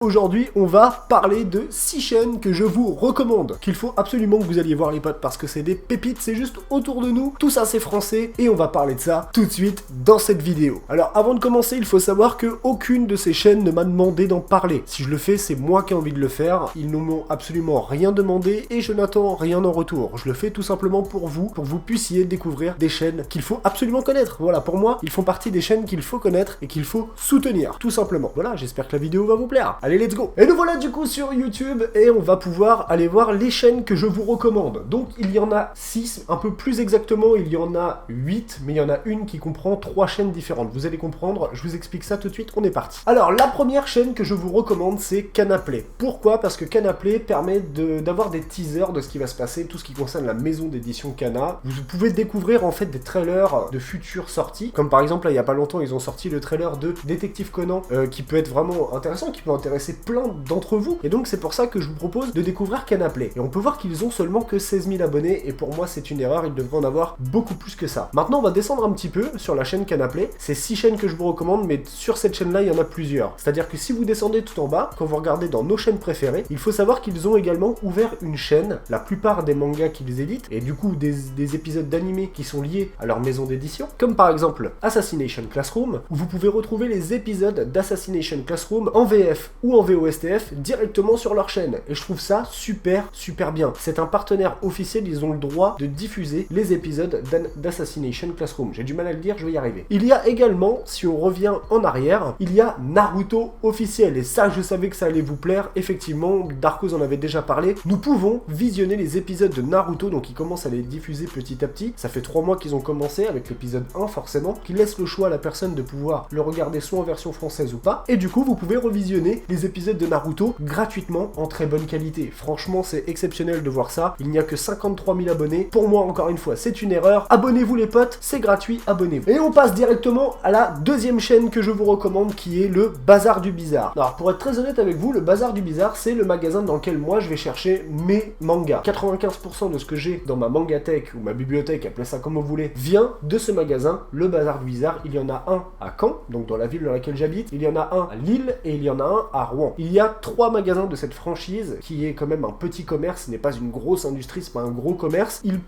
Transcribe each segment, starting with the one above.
Aujourd'hui, on va parler de 6 chaînes que je vous recommande, qu'il faut absolument que vous alliez voir les potes parce que c'est des pépites, c'est juste autour de nous, tout ça c'est français et on va parler de ça tout de suite dans cette vidéo. Alors avant de commencer, il faut savoir que aucune de ces chaînes ne m'a demandé d'en parler. Si je le fais, c'est moi qui ai envie de le faire, ils ne m'ont absolument rien demandé et je n'attends rien en retour. Je le fais tout simplement pour que vous puissiez découvrir des chaînes qu'il faut absolument connaître. Voilà, pour moi, ils font partie des chaînes qu'il faut connaître et qu'il faut soutenir, tout simplement. Voilà, j'espère que la vidéo va vous plaire. Allez, let's go! Et nous voilà du coup sur YouTube et on va pouvoir aller voir les chaînes que je vous recommande. Donc il y en a 6, un peu plus exactement, il y en a 8, mais il y en a une qui comprend 3 chaînes différentes. Vous allez comprendre, je vous explique ça tout de suite, on est parti. Alors la première chaîne que je vous recommande, c'est Canapé. Pourquoi? Parce que Canapé permet d'avoir des teasers de ce qui va se passer, tout ce qui concerne la maison d'édition Kana. Vous pouvez découvrir en fait des trailers de futures sorties, comme par exemple là il y a pas longtemps ils ont sorti le trailer de Détective Conan, qui peut être vraiment intéressant, qui peut intéresser plein d'entre vous, et donc c'est pour ça que je vous propose de découvrir Canapé. Et on peut voir qu'ils ont seulement que 16 000 abonnés, et pour moi c'est une erreur, ils devraient en avoir beaucoup plus que ça. Maintenant on va descendre un petit peu sur la chaîne Canapé, c'est 6 chaînes que je vous recommande, mais sur cette chaîne là il y en a plusieurs. C'est-à-dire que si vous descendez tout en bas, quand vous regardez dans nos chaînes préférées, il faut savoir qu'ils ont également ouvert une chaîne, la plupart des mangas qu'ils éditent, et du coup des épisodes d'animés qui sont liés à leur maison d'édition, comme par exemple Assassination Classroom, où vous pouvez retrouver les épisodes d'Assassination Classroom en VF ou en VOSTF directement sur leur chaîne, et je trouve ça super bien. C'est un partenaire officiel, ils ont le droit de diffuser les épisodes d'Assassination Classroom. J'ai du mal à le dire, je vais y arriver. Il y a également, si on revient en arrière, il y a Naruto officiel, et ça je savais que ça allait vous plaire. Effectivement, Darkos en avait déjà parlé, nous pouvons visionner les épisodes de Naruto, donc ils commencent à les diffuser petit à petit. Ça fait 3 mois qu'ils ont commencé avec l'épisode 1 forcément, qui laisse le choix à la personne de pouvoir le regarder soit en version française ou pas, et du coup vous pouvez revisionner les épisodes de Naruto gratuitement en très bonne qualité. Franchement c'est exceptionnel de voir ça. Il n'y a que 53 000 abonnés. Pour moi encore une fois c'est une erreur. Abonnez-vous les potes, c'est gratuit, abonnez-vous. Et on passe directement à la deuxième chaîne que je vous recommande, qui est le Bazar du Bizarre. Alors pour être très honnête avec vous, le Bazar du Bizarre c'est le magasin dans lequel moi je vais chercher mes mangas. 95% de ce que j'ai dans ma mangathèque ou ma bibliothèque, appelez ça comme vous voulez, vient de ce magasin, le Bazar du Bizarre. Il y en a un à Caen, donc dans la ville dans laquelle j'habite, il y en a un à Lille et il y en a un à Rouen. Il y a 3 magasins de cette franchise qui est quand même un petit commerce, ce n'est pas une grosse industrie, c'est pas un gros commerce. Ils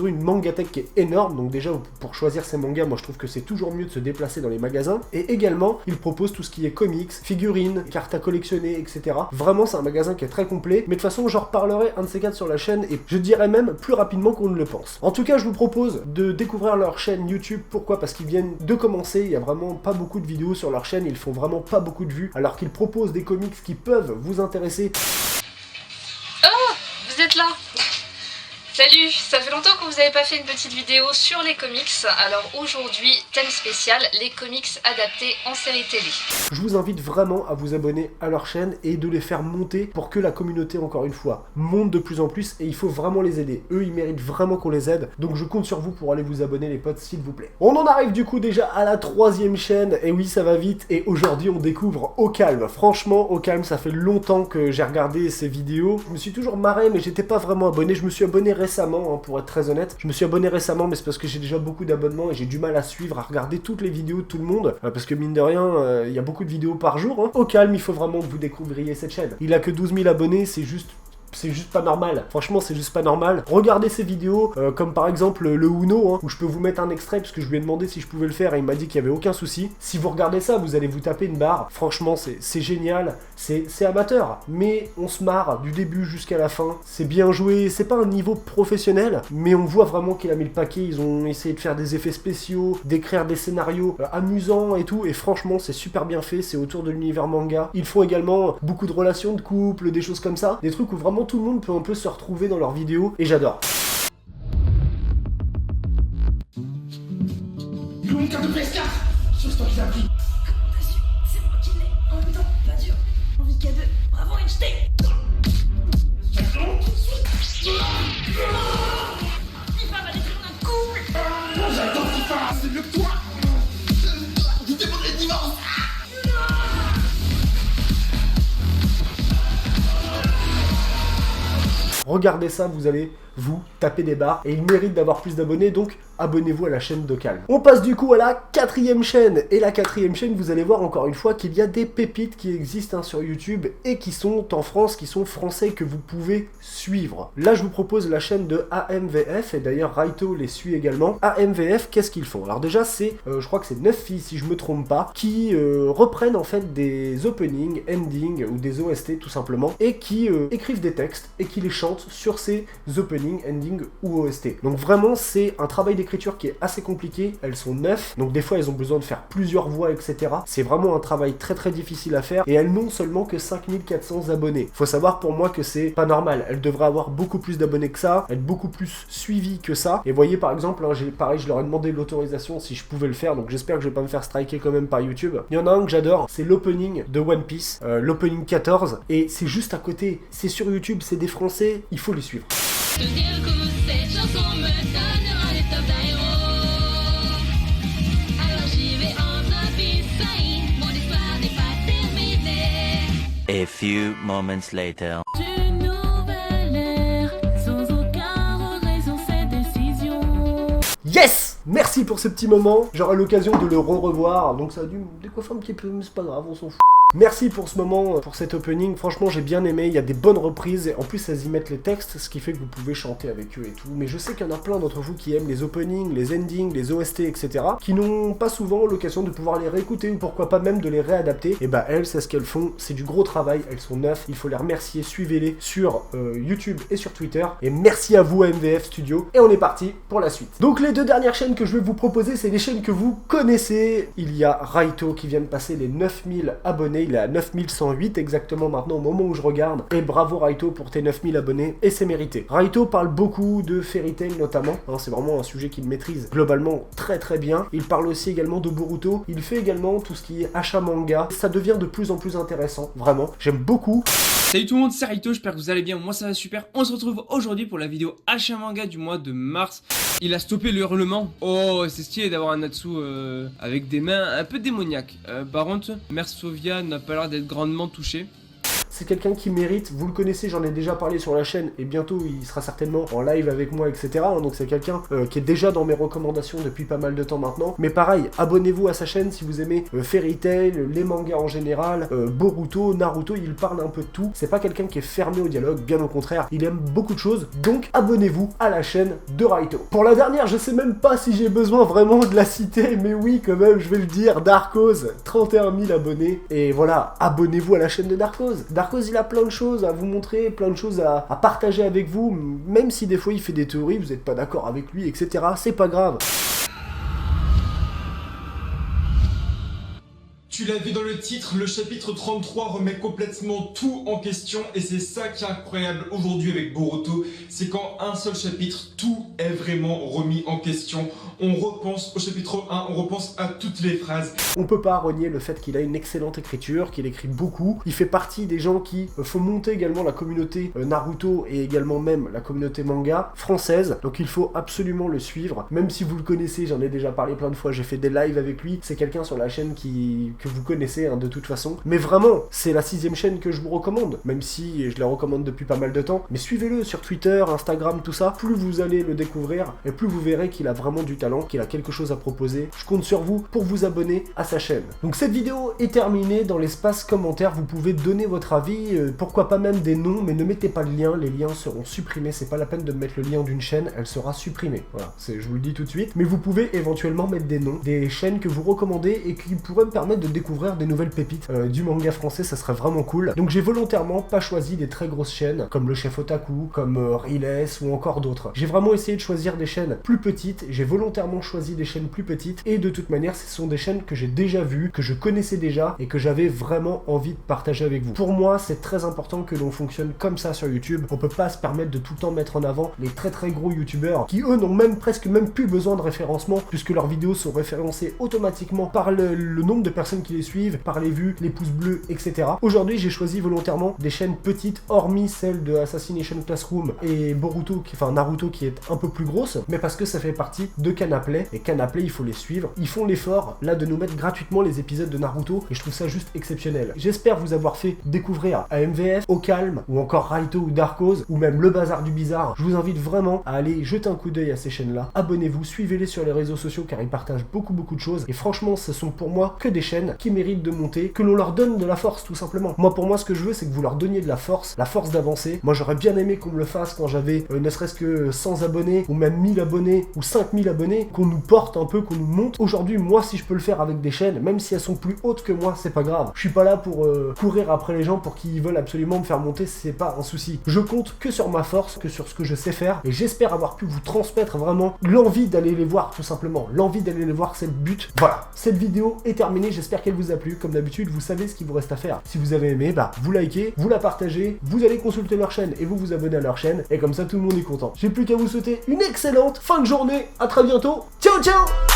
ont une mangathèque qui est énorme, donc déjà pour choisir ces mangas, moi je trouve que c'est toujours mieux de se déplacer dans les magasins. Et également, ils proposent tout ce qui est comics, figurines, cartes à collectionner, etc. Vraiment c'est un magasin qui est très complet, mais de toute façon j'en reparlerai un de ces 4 sur la chaîne, et je dirais même plus rapidement qu'on ne le pense. En tout cas je vous propose de découvrir leur chaîne YouTube. Pourquoi? Parce qu'ils viennent de commencer, il y a vraiment pas beaucoup de vidéos sur leur chaîne, ils font vraiment pas beaucoup de vues, alors qu'ils proposent des comics qui peuvent vous intéresser. Oh, vous êtes là. Salut, ça fait longtemps que vous n'avez pas fait une petite vidéo sur les comics, alors aujourd'hui, thème spécial, les comics adaptés en série télé. Je vous invite vraiment à vous abonner à leur chaîne et de les faire monter pour que la communauté, encore une fois, monte de plus en plus, et il faut vraiment les aider. Eux, ils méritent vraiment qu'on les aide, donc je compte sur vous pour aller vous abonner les potes, s'il vous plaît. On en arrive du coup déjà à la 3e chaîne, et oui, ça va vite, et aujourd'hui on découvre Au Calme. Franchement, Au Calme, ça fait longtemps que j'ai regardé ces vidéos. Je me suis toujours marré, mais j'étais pas vraiment abonné. Je me suis abonné récemment, hein, pour être très honnête. Je me suis abonné récemment, mais c'est parce que j'ai déjà beaucoup d'abonnements et j'ai du mal à suivre, à regarder toutes les vidéos de tout le monde, parce que mine de rien, il y a beaucoup de vidéos par jour, hein. Au Calme, il faut vraiment que vous découvriez cette chaîne. Il a que 12 000 abonnés, c'est juste pas normal. Franchement, c'est juste pas normal. Regardez ces vidéos, comme par exemple le Uno, hein, où je peux vous mettre un extrait, parce que je lui ai demandé si je pouvais le faire, et il m'a dit qu'il y avait aucun souci. Si vous regardez ça, vous allez vous taper une barre. Franchement, c'est génial. C'est amateur, mais on se marre du début jusqu'à la fin. C'est bien joué. C'est pas un niveau professionnel, mais on voit vraiment qu'il a mis le paquet. Ils ont essayé de faire des effets spéciaux, d'écrire des scénarios amusants et tout, et franchement, c'est super bien fait. C'est autour de l'univers manga. Ils font également beaucoup de relations de couple, des choses comme ça. Des trucs où vraiment tout le monde peut un peu se retrouver dans leurs vidéos, et j'adore. Il a une carte de PS4. C'est toi qui l'as pris. Comment t'as su? C'est moi qui l'ai. En même temps, pas dur. Envie K2. Bravo Einstein. FIFA va détruire notre couple. J'adore FIFA. C'est mieux que toi. Je demande le divorce. Regardez ça, vous allez vous tapez des barres et il mérite d'avoir plus d'abonnés, donc abonnez-vous à la chaîne de Calme. On passe du coup à la 4e chaîne, et la 4e chaîne, vous allez voir encore une fois qu'il y a des pépites qui existent sur YouTube et qui sont en France, qui sont français, que vous pouvez suivre. Là je vous propose la chaîne de AMVF, et d'ailleurs Raito les suit également. AMVF, qu'est-ce qu'ils font? Alors déjà c'est, je crois que c'est 9 filles si je me trompe pas, qui reprennent en fait des openings, endings ou des OST tout simplement, et qui écrivent des textes et qui les chantent sur ces openings, endings ou OST. Donc vraiment c'est un travail d'écriture qui est assez compliqué, elles sont 9, donc des fois elles ont besoin de faire plusieurs voix, etc. C'est vraiment un travail très très difficile à faire, et elles n'ont seulement que 5400 abonnés. Faut savoir pour moi que c'est pas normal, elles devraient avoir beaucoup plus d'abonnés que ça, être beaucoup plus suivies que ça, et voyez par exemple, hein, pareil je leur ai demandé l'autorisation si je pouvais le faire, donc j'espère que je vais pas me faire striker quand même par YouTube. Il y en a un que j'adore, c'est l'opening de One Piece, l'opening 14, et c'est juste à côté, c'est sur YouTube, c'est des Français, il faut les suivre. Deuxième coup, cette chanson me donnera les tops d'aéro. Alors j'y vais en top, mon histoire n'est pas terminée. A few moments later. Une nouvelle ère, sans aucun regret sur cette décision. Yes! Merci pour ce petit moment, j'aurai l'occasion de le revoir, donc ça a dû me décoiffer un petit peu, mais c'est pas grave, on s'en fout. Merci pour ce moment, pour cet opening, franchement j'ai bien aimé, il y a des bonnes reprises, et en plus elles y mettent les textes, ce qui fait que vous pouvez chanter avec eux et tout, mais je sais qu'il y en a plein d'entre vous qui aiment les openings, les endings, les OST, etc., qui n'ont pas souvent l'occasion de pouvoir les réécouter, ou pourquoi pas même de les réadapter, et bah elles, c'est ce qu'elles font, c'est du gros travail, elles sont 9, il faut les remercier, suivez-les sur YouTube et sur Twitter, et merci à vous à MVF Studio, et on est parti pour la suite. Donc les deux dernières chaînes que je vais vous proposer, c'est des chaînes que vous connaissez, il y a Raito qui vient de passer les 9000 abonnés, il est à 9108 exactement maintenant au moment où je regarde, et bravo Raito pour tes 9000 abonnés, et c'est mérité. Raito parle beaucoup de Fairy Tail notamment, hein, c'est vraiment un sujet qu'il maîtrise globalement très très bien. Il parle aussi également de Boruto, il fait également tout ce qui est achat manga, ça devient de plus en plus intéressant, vraiment, j'aime beaucoup. Salut tout le monde, c'est Raito, j'espère que vous allez bien, moi ça va super. On se retrouve aujourd'hui pour la vidéo achat manga du mois de mars. Il a stoppé le hurlement. Oh, c'est stylé d'avoir un Natsu avec des mains un peu démoniaques. Par contre, Mère Sovia n'a pas l'air d'être grandement touchée. C'est quelqu'un qui mérite, vous le connaissez, j'en ai déjà parlé sur la chaîne, et bientôt il sera certainement en live avec moi, etc. Donc c'est quelqu'un qui est déjà dans mes recommandations depuis pas mal de temps maintenant. Mais pareil, abonnez-vous à sa chaîne si vous aimez Fairy Tail, les mangas en général, Boruto, Naruto, il parle un peu de tout. C'est pas quelqu'un qui est fermé au dialogue, bien au contraire, il aime beaucoup de choses. Donc abonnez-vous à la chaîne de Raito. Pour la dernière, je sais même pas si j'ai besoin vraiment de la citer, mais oui quand même, je vais le dire, Darkhoz, 31 000 abonnés. Et voilà, abonnez-vous à la chaîne de Darkhoz. Darkhoz, il a plein de choses à vous montrer, plein de choses à partager avec vous, même si des fois il fait des théories, vous n'êtes pas d'accord avec lui, etc. C'est pas grave. Tu l'as vu dans le titre, le chapitre 33 remet complètement tout en question, et c'est ça qui est incroyable aujourd'hui avec Boruto, c'est qu'en un seul chapitre, tout est vraiment remis en question. On repense au chapitre 1, on repense à toutes les phrases. On peut pas renier le fait qu'il a une excellente écriture, qu'il écrit beaucoup. Il fait partie des gens qui font monter également la communauté Naruto et également même la communauté manga française. Donc il faut absolument le suivre. Même si vous le connaissez, j'en ai déjà parlé plein de fois, j'ai fait des lives avec lui. C'est quelqu'un sur la chaîne que vous connaissez hein, de toute façon. Mais vraiment, c'est la 6ème chaîne que je vous recommande. Même si je la recommande depuis pas mal de temps. Mais suivez-le sur Twitter, Instagram, tout ça. Plus vous allez le découvrir et plus vous verrez qu'il a vraiment du talent, qu'il a quelque chose à proposer. Je compte sur vous pour vous abonner à sa chaîne. Donc cette vidéo est terminée. Dans l'espace commentaire, vous pouvez donner votre avis, pourquoi pas même des noms, mais ne mettez pas le lien, les liens seront supprimés. C'est pas la peine de mettre le lien d'une chaîne, elle sera supprimée. Voilà, je vous le dis tout de suite. Mais vous pouvez éventuellement mettre des noms, des chaînes que vous recommandez et qui pourraient me permettre de découvrir des nouvelles pépites du manga français, ça serait vraiment cool. Donc j'ai volontairement pas choisi des très grosses chaînes, comme le Chef Otaku, comme Riles ou encore d'autres. J'ai vraiment essayé de choisir des chaînes plus petites, j'ai volontairement choisi des chaînes plus petites, et de toute manière ce sont des chaînes que j'ai déjà vues, que je connaissais déjà, et que j'avais vraiment envie de partager avec vous. Pour moi, c'est très important que l'on fonctionne comme ça sur YouTube. On peut pas se permettre de tout le temps mettre en avant les très très gros youtubeurs, qui eux n'ont même presque même plus besoin de référencement, puisque leurs vidéos sont référencées automatiquement par le nombre de personnes qui les suivent, par les vues, les pouces bleus, etc. Aujourd'hui, j'ai choisi volontairement des chaînes petites, hormis celle de Assassination Classroom et Boruto, Naruto qui est un peu plus grosse, mais parce que ça fait partie de Canaplay, et Canaplay, il faut les suivre. Ils font l'effort, là, de nous mettre gratuitement les épisodes de Naruto, et je trouve ça juste exceptionnel. J'espère vous avoir fait découvrir à MVF, Au Calme, ou encore Raito ou Darkose, ou même Le Bazar du Bizarre. Je vous invite vraiment à aller jeter un coup d'œil à ces chaînes-là. Abonnez-vous, suivez-les sur les réseaux sociaux, car ils partagent beaucoup de choses, et franchement, ce sont pour moi que des chaînes qui méritent de monter, que l'on leur donne de la force, tout simplement. Moi, pour moi, ce que je veux, c'est que vous leur donniez de la force d'avancer. Moi, j'aurais bien aimé qu'on me le fasse quand j'avais ne serait-ce que 100 abonnés, ou même 1000 abonnés, ou 5000 abonnés, qu'on nous porte un peu, qu'on nous monte. Aujourd'hui, moi, si je peux le faire avec des chaînes, même si elles sont plus hautes que moi, c'est pas grave. Je suis pas là pour courir après les gens pour qu'ils veulent absolument me faire monter, c'est pas un souci. Je compte que sur ma force, que sur ce que je sais faire, et j'espère avoir pu vous transmettre vraiment l'envie d'aller les voir, tout simplement. L'envie d'aller les voir, c'est le but. Voilà, cette vidéo est terminée, j'espère qu'elle vous a plu. Comme d'habitude, vous savez ce qu'il vous reste à faire. Si vous avez aimé, vous likez, vous la partagez, vous allez consulter leur chaîne et vous vous abonnez à leur chaîne, et comme ça tout le monde est content. J'ai plus qu'à vous souhaiter une excellente fin de journée, à très bientôt, ciao ciao.